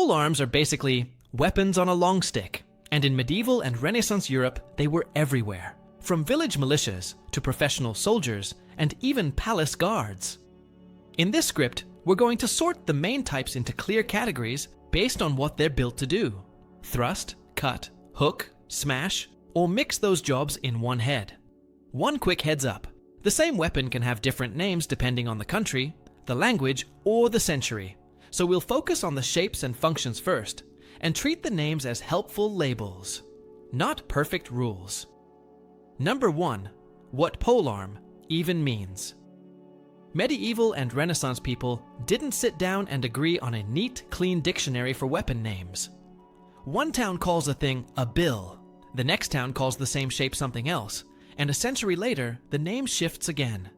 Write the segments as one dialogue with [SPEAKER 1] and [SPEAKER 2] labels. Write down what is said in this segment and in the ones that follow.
[SPEAKER 1] Polearms are basically weapons on a long stick, and in medieval and Renaissance Europe, they were everywhere, from village militias to professional soldiers and even palace guards. In this script, we're going to sort the main types into clear categories based on what they're built to do: thrust, cut, hook, smash, or mix those jobs in one head. One quick heads up: the same weapon can have different names depending on the country, the language, or the century, so we'll focus on the shapes and functions first, and treat the names as helpful labels, not perfect rules. Number 1. What polearm even means. Medieval and Renaissance people didn't sit down and agree on a neat, clean dictionary for weapon names. One town calls a thing a bill, the next town calls the same shape something else, and a century later, the name shifts again.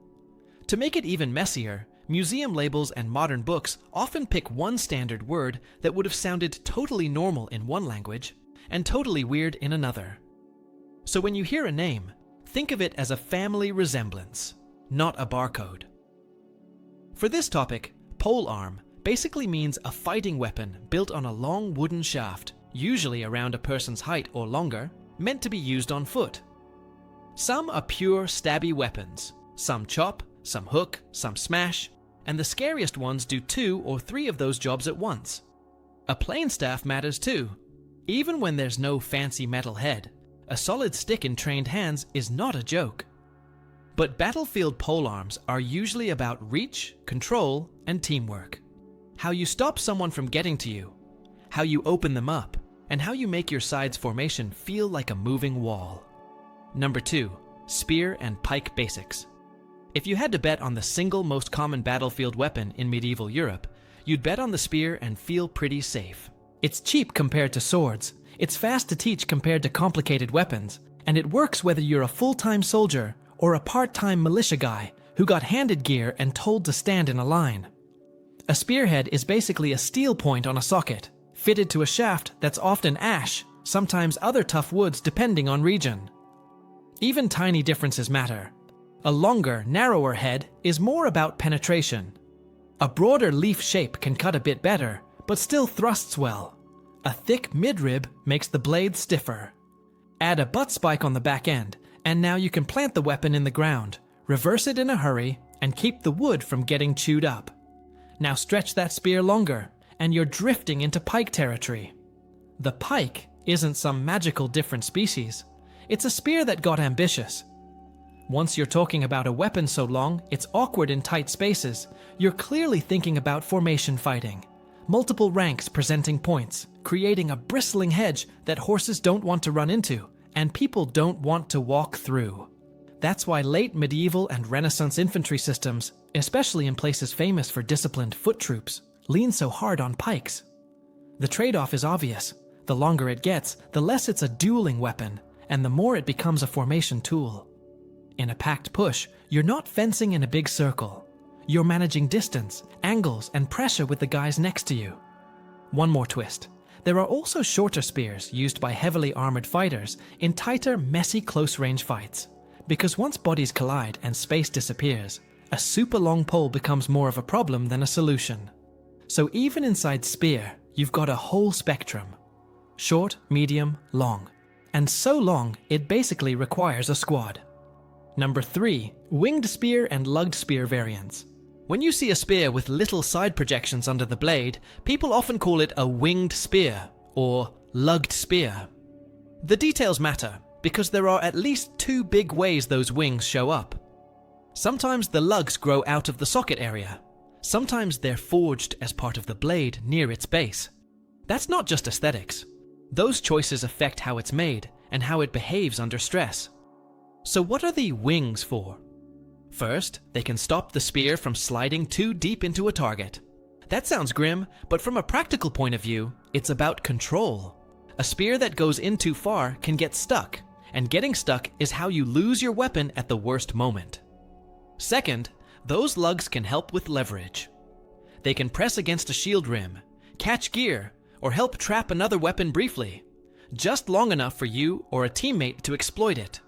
[SPEAKER 1] To make it even messier, museum labels and modern books often pick one standard word that would have sounded totally normal in one language and totally weird in another. So when you hear a name, think of it as a family resemblance, not a barcode. For this topic, polearm basically means a fighting weapon built on a long wooden shaft, usually around a person's height or longer, meant to be used on foot. Some are pure stabby weapons, some chop, some hook, some smash, and the scariest ones do 2 or 3 of those jobs at once. A plain staff matters too. Even when there's no fancy metal head, a solid stick in trained hands is not a joke. But battlefield polearms are usually about reach, control, and teamwork. How you stop someone from getting to you, how you open them up, and how you make your side's formation feel like a moving wall. Number 2. Spear and pike basics. If you had to bet on the single most common battlefield weapon in medieval Europe, you'd bet on the spear and feel pretty safe. It's cheap compared to swords, it's fast to teach compared to complicated weapons, and it works whether you're a full-time soldier or a part-time militia guy who got handed gear and told to stand in a line. A spearhead is basically a steel point on a socket, fitted to a shaft that's often ash, sometimes other tough woods depending on region. Even tiny differences matter. A longer, narrower head is more about penetration. A broader leaf shape can cut a bit better, but still thrusts well. A thick midrib makes the blade stiffer. Add a butt spike on the back end, and now you can plant the weapon in the ground, reverse it in a hurry, and keep the wood from getting chewed up. Now stretch that spear longer, and you're drifting into pike territory. The pike isn't some magical different species. It's a spear that got ambitious. Once you're talking about a weapon so long it's awkward in tight spaces, you're clearly thinking about formation fighting. Multiple ranks presenting points, creating a bristling hedge that horses don't want to run into, and people don't want to walk through. That's why late medieval and Renaissance infantry systems, especially in places famous for disciplined foot troops, lean so hard on pikes. The trade-off is obvious. The longer it gets, the less it's a dueling weapon, and the more it becomes a formation tool. In a packed push, you're not fencing in a big circle. You're managing distance, angles, and pressure with the guys next to you. One more twist. There are also shorter spears used by heavily armored fighters in tighter, messy close-range fights. Because once bodies collide and space disappears, a super long pole becomes more of a problem than a solution. So even inside spear, you've got a whole spectrum. Short, medium, long. And so long, it basically requires a squad. Number 3. Winged spear and lugged spear variants. When you see a spear with little side projections under the blade, people often call it a winged spear or lugged spear. The details matter because there are at least 2 big ways those wings show up. Sometimes the lugs grow out of the socket area. Sometimes they're forged as part of the blade near its base. That's not just aesthetics. Those choices affect how it's made and how it behaves under stress. So what are the wings for? First, they can stop the spear from sliding too deep into a target. That sounds grim, but from a practical point of view, it's about control. A spear that goes in too far can get stuck, and getting stuck is how you lose your weapon at the worst moment. Second, those lugs can help with leverage. They can press against a shield rim, catch gear, or help trap another weapon briefly, just long enough for you or a teammate to exploit it.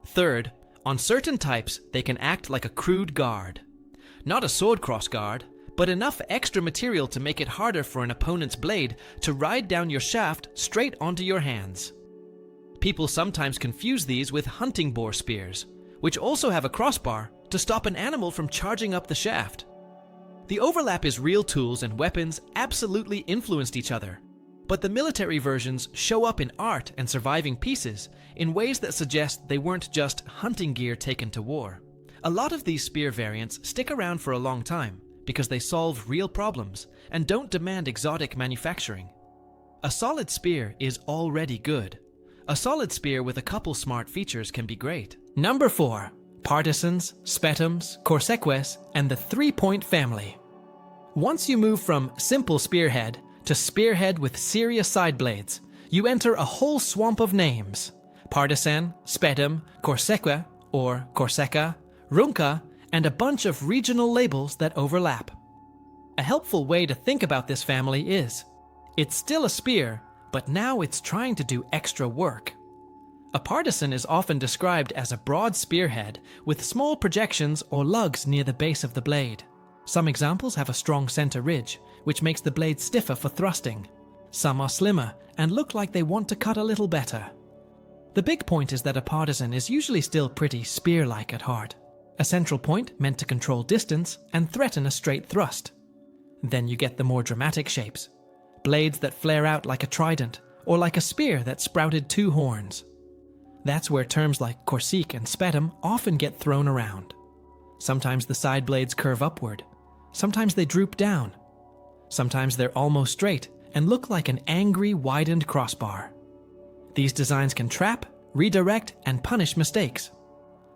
[SPEAKER 1] Third, on certain types, they can act like a crude guard. Not a sword cross guard, but enough extra material to make it harder for an opponent's blade to ride down your shaft straight onto your hands. People sometimes confuse these with hunting boar spears, which also have a crossbar to stop an animal from charging up the shaft. The overlap is real. Tools and weapons absolutely influenced each other, but the military versions show up in art and surviving pieces in ways that suggest they weren't just hunting gear taken to war. A lot of these spear variants stick around for a long time because they solve real problems and don't demand exotic manufacturing. A solid spear is already good. A solid spear with a couple smart features can be great. Number 4. Partisans, spetums, corseques, and the 3-point family. Once you move from simple spearhead to spearhead with serious side blades, you enter a whole swamp of names. Partisan, spetum, corseque or corseca, runca, and a bunch of regional labels that overlap. A helpful way to think about this family is, it's still a spear, but now it's trying to do extra work. A partisan is often described as a broad spearhead with small projections or lugs near the base of the blade. Some examples have a strong center ridge, which makes the blade stiffer for thrusting. Some are slimmer and look like they want to cut a little better. The big point is that a partisan is usually still pretty spear-like at heart. A central point meant to control distance and threaten a straight thrust. Then you get the more dramatic shapes. Blades that flare out like a trident, or like a spear that sprouted 2 horns. That's where terms like corsique and spetum often get thrown around. Sometimes the side blades curve upward. Sometimes they droop down. Sometimes they're almost straight and look like an angry, widened crossbar. These designs can trap, redirect, and punish mistakes.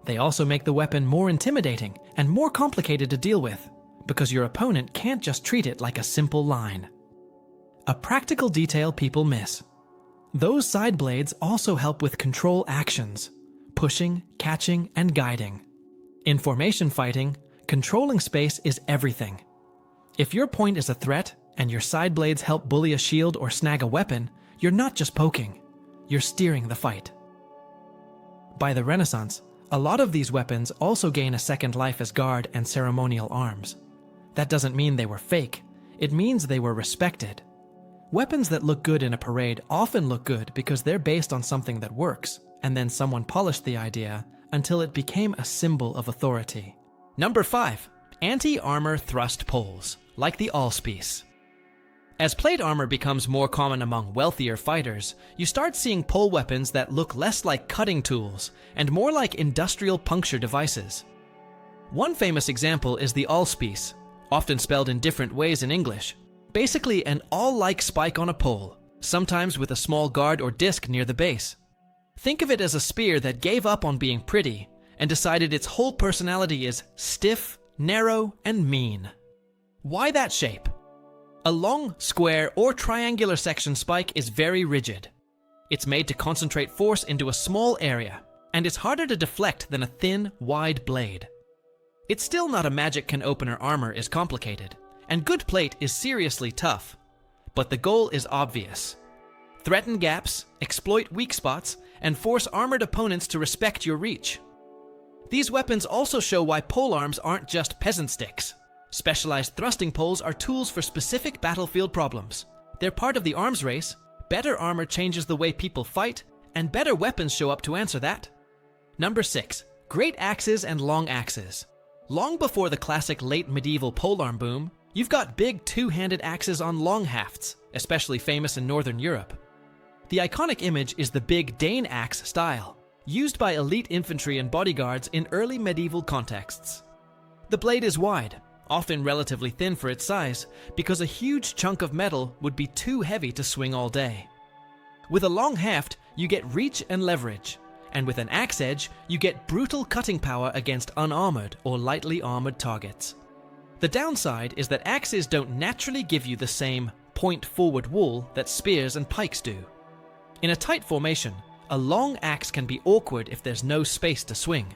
[SPEAKER 1] They also make the weapon more intimidating and more complicated to deal with, because your opponent can't just treat it like a simple line. A practical detail people miss. Those side blades also help with control actions, pushing, catching, and guiding. In formation fighting, controlling space is everything. If your point is a threat and your side blades help bully a shield or snag a weapon, you're not just poking, you're steering the fight. By the Renaissance, a lot of these weapons also gain a second life as guard and ceremonial arms. That doesn't mean they were fake, it means they were respected. Weapons that look good in a parade often look good because they're based on something that works, and then someone polished the idea until it became a symbol of authority. Number 5. Anti-armor thrust poles, like the allspice. As plate armor becomes more common among wealthier fighters, you start seeing pole weapons that look less like cutting tools and more like industrial puncture devices. One famous example is the allspice, often spelled in different ways in English. Basically an awl-like spike on a pole, sometimes with a small guard or disc near the base. Think of it as a spear that gave up on being pretty and decided its whole personality is stiff, narrow, and mean. Why that shape? A long, square, or triangular section spike is very rigid. It's made to concentrate force into a small area, and it's harder to deflect than a thin, wide blade. It's still not a magic can opener. Armor is complicated, and good plate is seriously tough. But the goal is obvious. Threaten gaps, exploit weak spots, and force armored opponents to respect your reach. These weapons also show why polearms aren't just peasant sticks. Specialized thrusting poles are tools for specific battlefield problems. They're part of the arms race, better armor changes the way people fight, and better weapons show up to answer that. Number 6. Great axes and long axes. Long before the classic late medieval polearm boom, you've got big two-handed axes on long hafts, especially famous in Northern Europe. The iconic image is the big Dane axe style, used by elite infantry and bodyguards in early medieval contexts. The blade is wide, often relatively thin for its size, because a huge chunk of metal would be too heavy to swing all day. With a long haft, you get reach and leverage, and with an axe edge, you get brutal cutting power against unarmored or lightly armored targets. The downside is that axes don't naturally give you the same point-forward wall that spears and pikes do. In a tight formation, a long axe can be awkward if there's no space to swing.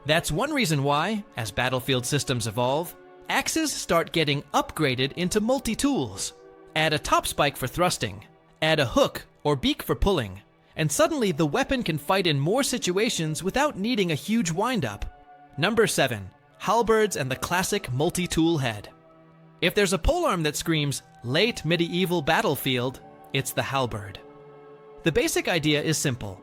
[SPEAKER 1] That's one reason why, as battlefield systems evolve, axes start getting upgraded into multi-tools. Add a top spike for thrusting, add a hook or beak for pulling, and suddenly the weapon can fight in more situations without needing a huge wind-up. Number 7. Halberds and the classic multi-tool head. If there's a polearm that screams late medieval battlefield, it's the halberd. The basic idea is simple.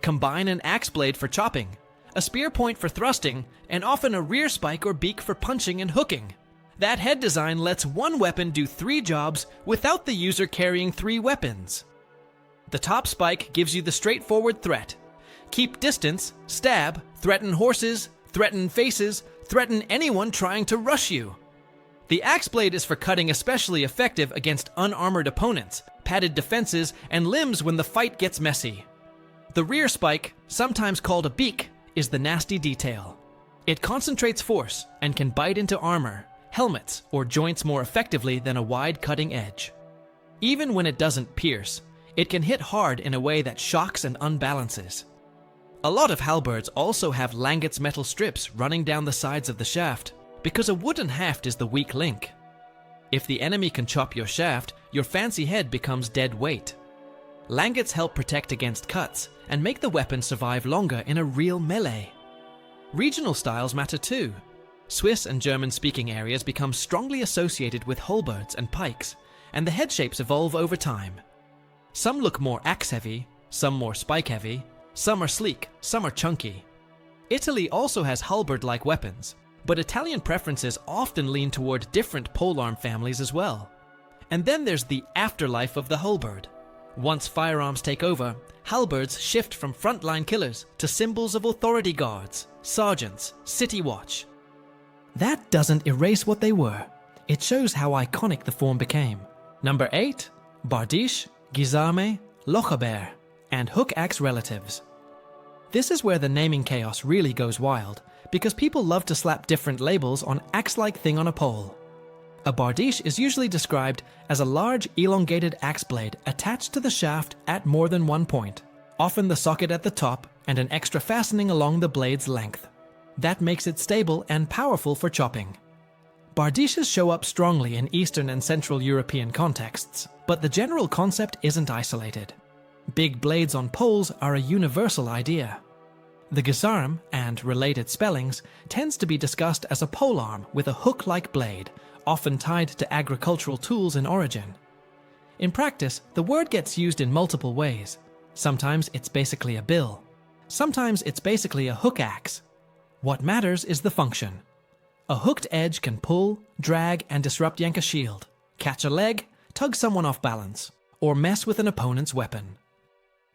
[SPEAKER 1] Combine an axe blade for chopping, a spear point for thrusting, and often a rear spike or beak for punching and hooking. That head design lets one weapon do 3 jobs without the user carrying 3 weapons. The top spike gives you the straightforward threat. Keep distance, stab, threaten horses, threaten faces, threaten anyone trying to rush you. The axe blade is for cutting, especially effective against unarmored opponents, padded defenses, and limbs when the fight gets messy. The rear spike, sometimes called a beak, is the nasty detail. It concentrates force and can bite into armor, helmets, or joints more effectively than a wide cutting edge. Even when it doesn't pierce, it can hit hard in a way that shocks and unbalances. A lot of halberds also have langets metal strips running down the sides of the shaft, because a wooden haft is the weak link. If the enemy can chop your shaft, your fancy head becomes dead weight. Langets help protect against cuts and make the weapon survive longer in a real melee. Regional styles matter too. Swiss and German-speaking areas become strongly associated with halberds and pikes, and the head shapes evolve over time. Some look more axe-heavy, some more spike-heavy, some are sleek, some are chunky. Italy also has halberd-like weapons, but Italian preferences often lean toward different polearm families as well. And then there's the afterlife of the halberd. Once firearms take over, halberds shift from frontline killers to symbols of authority guards, sergeants, city watch. That doesn't erase what they were. It shows how iconic the form became. Number 8, bardiche, gisarme, lochaber, and hook axe relatives. This is where the naming chaos really goes wild, because people love to slap different labels on axe-like thing on a pole. A bardiche is usually described as a large elongated axe blade attached to the shaft at more than one point, often the socket at the top and an extra fastening along the blade's length. That makes it stable and powerful for chopping. Bardiches show up strongly in Eastern and Central European contexts, but the general concept isn't isolated. Big blades on poles are a universal idea. The gisarm, and related spellings, tends to be discussed as a polearm with a hook-like blade, often tied to agricultural tools in origin. In practice, the word gets used in multiple ways. Sometimes it's basically a bill. Sometimes it's basically a hook axe. What matters is the function. A hooked edge can pull, drag, and disrupt yank a shield, catch a leg, tug someone off balance, or mess with an opponent's weapon.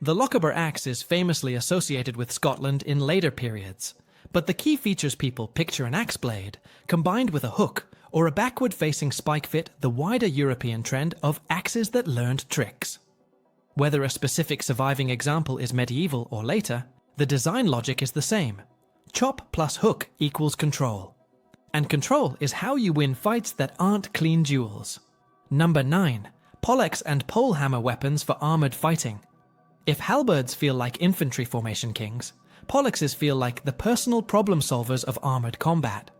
[SPEAKER 1] The Lochaber axe is famously associated with Scotland in later periods, but the key features people picture an axe blade, combined with a hook, or a backward-facing spike fit the wider European trend of axes that learned tricks. Whether a specific surviving example is medieval or later, the design logic is the same. Chop plus hook equals control. And control is how you win fights that aren't clean duels. Number 9. Pollaxe and polehammer weapons for armored fighting. If halberds feel like infantry formation kings, pollaxes feel like the personal problem solvers of armored combat.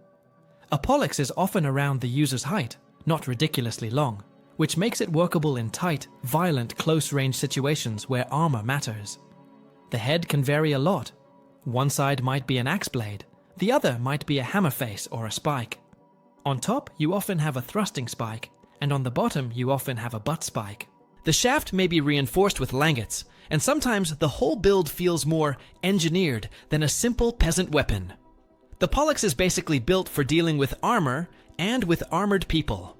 [SPEAKER 1] A pollaxe is often around the user's height, not ridiculously long, which makes it workable in tight, violent, close-range situations where armor matters. The head can vary a lot. One side might be an axe blade, the other might be a hammer face or a spike. On top, you often have a thrusting spike, and on the bottom, you often have a butt spike. The shaft may be reinforced with langets, and sometimes the whole build feels more engineered than a simple peasant weapon. The pollaxe is basically built for dealing with armor and with armored people.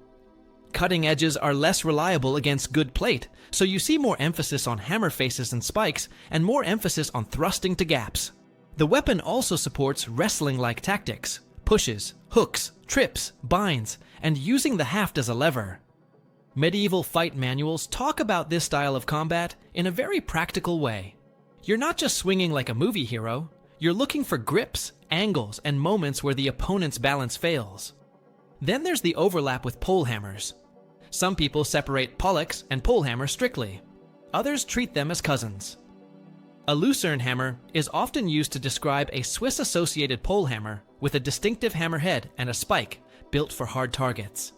[SPEAKER 1] Cutting edges are less reliable against good plate, so you see more emphasis on hammer faces and spikes and more emphasis on thrusting to gaps. The weapon also supports wrestling-like tactics, pushes, hooks, trips, binds, and using the haft as a lever. Medieval fight manuals talk about this style of combat in a very practical way. You're not just swinging like a movie hero, you're looking for grips, angles, and moments where the opponent's balance fails. Then there's the overlap with polehammers. Some people separate pollaxe and polehammer strictly. Others treat them as cousins. A lucerne hammer is often used to describe a Swiss-associated polehammer with a distinctive hammerhead and a spike built for hard targets.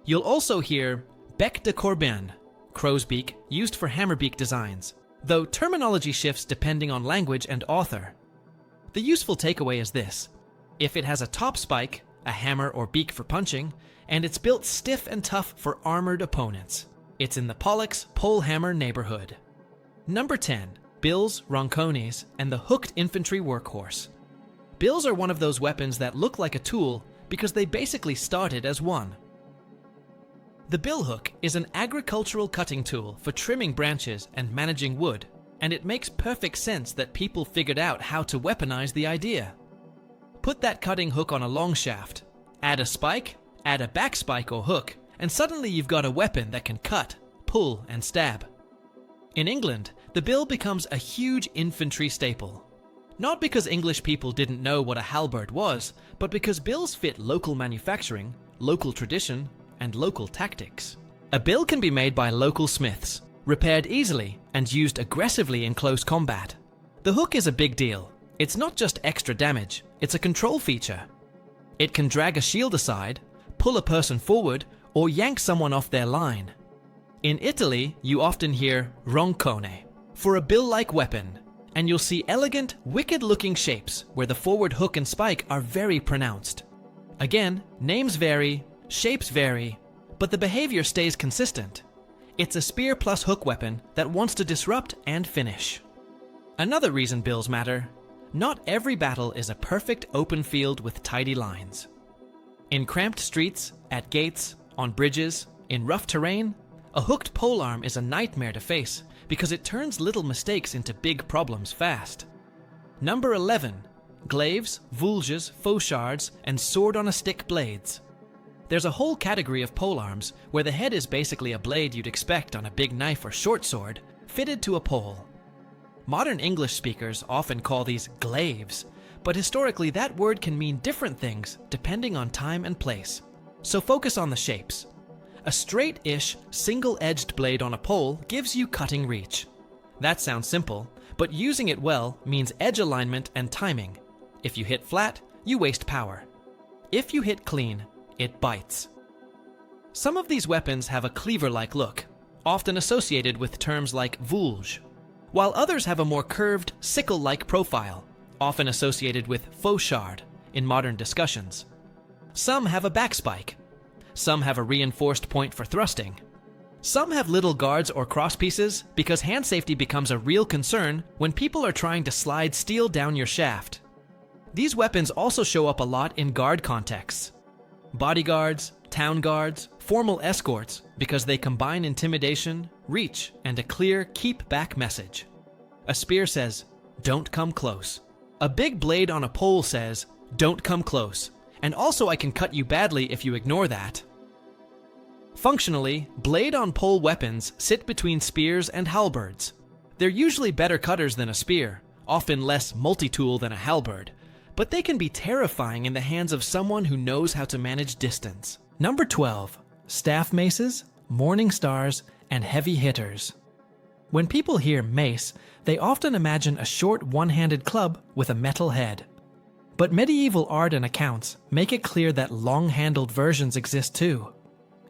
[SPEAKER 1] You'll also hear bec de corbin, crow's beak, used for hammerbeak designs, though terminology shifts depending on language and author. The useful takeaway is this: if it has a top spike, a hammer or beak for punching, and it's built stiff and tough for armored opponents. It's in the pollax polehammer neighborhood. Number 10. Bills, roncones, and the hooked infantry workhorse. Bills are one of those weapons that look like a tool because they basically started as one. The billhook is an agricultural cutting tool for trimming branches and managing wood, and it makes perfect sense that people figured out how to weaponize the idea. Put that cutting hook on a long shaft, add a spike, add a back spike or hook, and suddenly you've got a weapon that can cut, pull, and stab. In England, the bill becomes a huge infantry staple. Not because English people didn't know what a halberd was, but because bills fit local manufacturing, local tradition, and local tactics. A bill can be made by local smiths, repaired easily, and used aggressively in close combat. The hook is a big deal. It's not just extra damage, it's a control feature. It can drag a shield aside, pull a person forward, or yank someone off their line. In Italy, you often hear roncone for a bill-like weapon, and you'll see elegant, wicked-looking shapes where the forward hook and spike are very pronounced. Again, names vary, shapes vary, but the behavior stays consistent. It's a spear plus hook weapon that wants to disrupt and finish. Another reason bills matter: not every battle is a perfect open field with tidy lines. In cramped streets, at gates, on bridges, in rough terrain, a hooked polearm is a nightmare to face because it turns little mistakes into big problems fast. Number 11. Glaives, vulges, fauchards, and sword-on-a-stick blades. There's a whole category of polearms where the head is basically a blade you'd expect on a big knife or short sword, fitted to a pole. Modern English speakers often call these glaives, but historically that word can mean different things depending on time and place. So focus on the shapes. A straight-ish, single-edged blade on a pole gives you cutting reach. That sounds simple, but using it well means edge alignment and timing. If you hit flat, you waste power. If you hit clean, it bites. Some of these weapons have a cleaver-like look, often associated with terms like vulge, while others have a more curved, sickle-like profile, often associated with fauchard in modern discussions. Some have a back spike. Some have a reinforced point for thrusting. Some have little guards or crosspieces because hand safety becomes a real concern when people are trying to slide steel down your shaft. These weapons also show up a lot in guard contexts. Bodyguards, town guards, formal escorts, because they combine intimidation, reach, and a clear keep back message. A spear says, "Don't come close." A big blade on a pole says, "Don't come close," and also I can cut you badly if you ignore that. Functionally, blade-on-pole weapons sit between spears and halberds. They're usually better cutters than a spear, often less multi-tool than a halberd, but they can be terrifying in the hands of someone who knows how to manage distance. Number 12. Staff maces, morning stars, and heavy hitters. When people hear mace, they often imagine a short one-handed club with a metal head. But medieval art and accounts make it clear that long-handled versions exist too.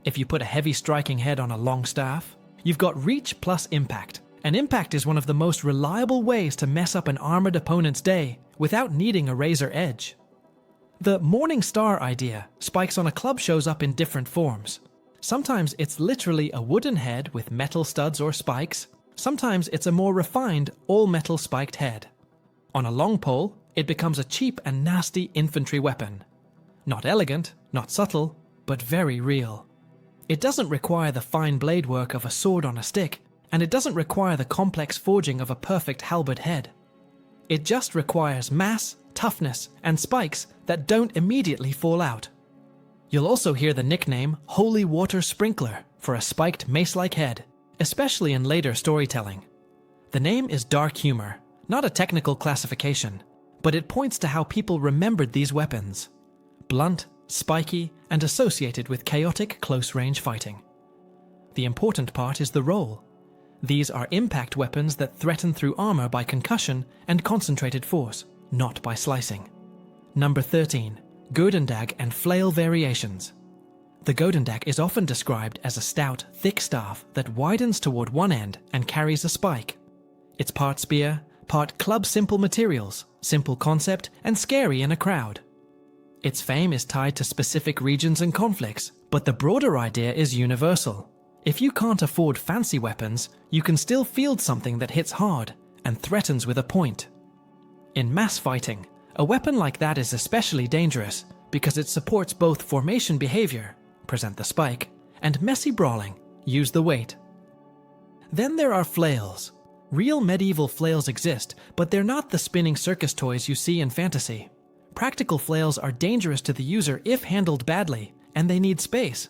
[SPEAKER 1] If you put a heavy striking head on a long staff, you've got reach plus impact, and impact is one of the most reliable ways to mess up an armored opponent's day without needing a razor edge. The morning star idea spikes on a club shows up in different forms. Sometimes it's literally a wooden head with metal studs or spikes. Sometimes it's a more refined, all-metal spiked head. On a long pole, it becomes a cheap and nasty infantry weapon. Not elegant, not subtle, but very real. It doesn't require the fine blade work of a sword on a stick, and it doesn't require the complex forging of a perfect halberd head. It just requires mass, toughness, and spikes that don't immediately fall out. You'll also hear the nickname Holy Water Sprinkler for a spiked mace-like head, especially in later storytelling. The name is dark humor, not a technical classification, but it points to how people remembered these weapons. Blunt, spiky, and associated with chaotic close-range fighting. The important part is the role. These are impact weapons that threaten through armor by concussion and concentrated force, not by slicing. Number 13. Godendag and flail variations. The Godendag is often described as a stout, thick staff that widens toward one end and carries a spike. It's part spear, part club simple materials, simple concept, and scary in a crowd. Its fame is tied to specific regions and conflicts, but the broader idea is universal. If you can't afford fancy weapons, you can still field something that hits hard and threatens with a point. In mass fighting, a weapon like that is especially dangerous because it supports both formation behavior, present the spike, and messy brawling, use the weight. Then there are flails. Real medieval flails exist, but they're not the spinning circus toys you see in fantasy. Practical flails are dangerous to the user if handled badly, and they need space.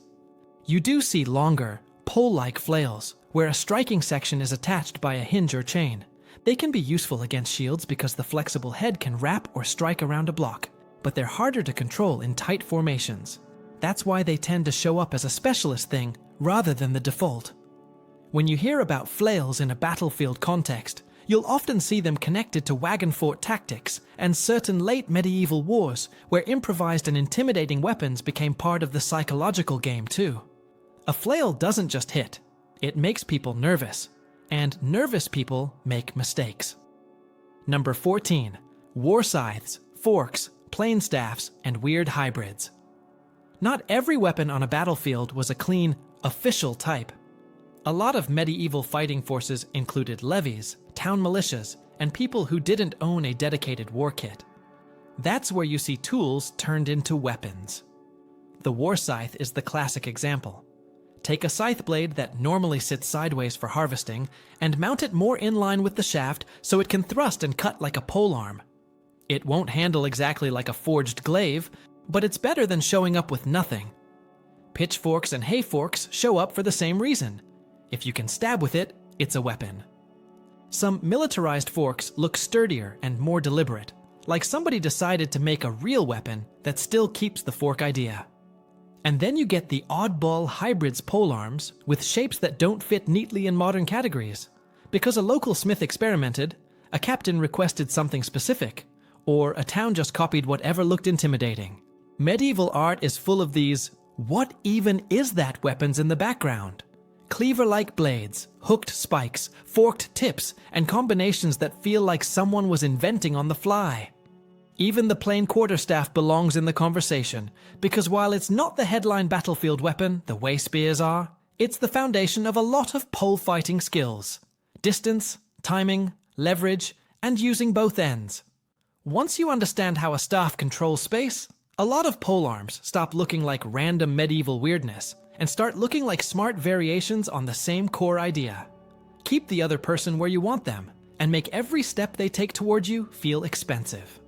[SPEAKER 1] You do see longer, pole-like flails, where a striking section is attached by a hinge or chain. They can be useful against shields because the flexible head can wrap or strike around a block, but they're harder to control in tight formations. That's why they tend to show up as a specialist thing rather than the default. When you hear about flails in a battlefield context, you'll often see them connected to wagon fort tactics and certain late medieval wars where improvised and intimidating weapons became part of the psychological game too. A flail doesn't just hit, it makes people nervous, and nervous people make mistakes. Number 14. War scythes, forks, plane staffs, and weird hybrids. Not every weapon on a battlefield was a clean, official type. A lot of medieval fighting forces included levies, town militias, and people who didn't own a dedicated war kit. That's where you see tools turned into weapons. The war scythe is the classic example. Take a scythe blade that normally sits sideways for harvesting and mount it more in line with the shaft so it can thrust and cut like a polearm. It won't handle exactly like a forged glaive, but it's better than showing up with nothing. Pitchforks and hay forks show up for the same reason. If you can stab with it, it's a weapon. Some militarized forks look sturdier and more deliberate, like somebody decided to make a real weapon that still keeps the fork idea. And then you get the oddball hybrids polearms with shapes that don't fit neatly in modern categories. Because a local smith experimented, a captain requested something specific, or a town just copied whatever looked intimidating. Medieval art is full of these "what even is that" weapons in the background. Cleaver-like blades, hooked spikes, forked tips, and combinations that feel like someone was inventing on the fly. Even the plain quarterstaff belongs in the conversation, because while it's not the headline battlefield weapon the way spears are, it's the foundation of a lot of pole fighting skills. Distance, timing, leverage, and using both ends. Once you understand how a staff controls space, a lot of polearms stop looking like random medieval weirdness and start looking like smart variations on the same core idea. Keep the other person where you want them, and make every step they take toward you feel expensive.